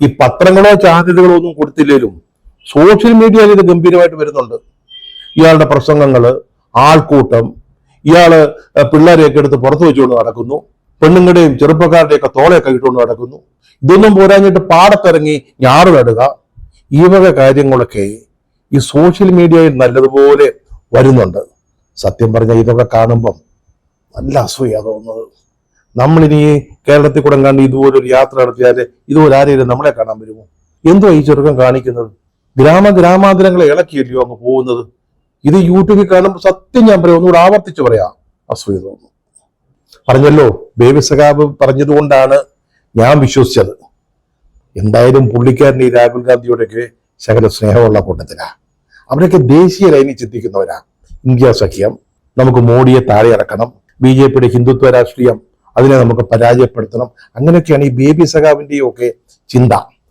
ഈ പത്രങ്ങളോ ചാനലുകളോ ഒന്നും കൊടുത്തില്ലേലും സോഷ്യൽ മീഡിയയിൽ ഇത് ഗംഭീരമായിട്ട് വരുന്നുണ്ട്. ഇയാളുടെ പ്രസംഗങ്ങള്, ആൾക്കൂട്ടം, ഇയാള് പിള്ളേരെയൊക്കെ എടുത്ത് പുറത്തു വെച്ചുകൊണ്ട് നടക്കുന്നു, പെണ്ണുങ്ങളുടെയും ചെറുപ്പക്കാരുടെയൊക്കെ തോളയൊക്കെ ഇട്ടുകൊണ്ട് നടക്കുന്നു. ഇതൊന്നും പോരാഞ്ഞിട്ട് പാടത്തിറങ്ങി ഞാറ് നടുക, ഈ വക കാര്യങ്ങളൊക്കെ ഈ സോഷ്യൽ മീഡിയയിൽ നല്ലതുപോലെ വരുന്നുണ്ട്. സത്യം പറഞ്ഞാൽ ഇതൊക്കെ കാണുമ്പം നല്ല അസൂയ തോന്നുന്നത്. നമ്മളിനി കേരളത്തിൽ കൂടെ കണ്ട് ഇതുപോലൊരു യാത്ര നടത്തിയാല് ഇതുപോലെ ആരെയും നമ്മളെ കാണാൻ വരുമോ? എന്തോ ഈ ചെറുക്കം കാണിക്കുന്നത്? ഗ്രാമാന്തരങ്ങളെ ഇളക്കിയല്ലയോ അങ്ങ് പോകുന്നത്. ഇത് യൂട്യൂബിൽ കാണുമ്പോൾ സത്യം ഞാൻ പറയാം, ഒന്നുകൂടെ ആവർത്തിച്ച് പറയാം, അസൂയ തോന്നുന്നു. പറഞ്ഞല്ലോ, ബേബി സഖാബ് പറഞ്ഞതുകൊണ്ടാണ് ഞാൻ വിശ്വസിച്ചത്. എന്തായാലും പുള്ളിക്കാരൻ ഈ രാഹുൽ ഗാന്ധിയോടൊക്കെ ശകല സ്നേഹമുള്ള കൂട്ടത്തിലാ. അവരൊക്കെ ദേശീയ ലൈനിൽ ചിന്തിക്കുന്നവരാ. ഇന്ത്യ സഖ്യം, നമുക്ക് മോഡിയെ താഴെ ഇറക്കണം, BJPയുടെ ഹിന്ദുത്വ രാഷ്ട്രീയം, അതിനെ നമുക്ക് പരാജയപ്പെടുത്തണം. അങ്ങനെയൊക്കെയാണ് ഈ ബേബി സഖാവിന്റെയും ഒക്കെ ചിന്ത.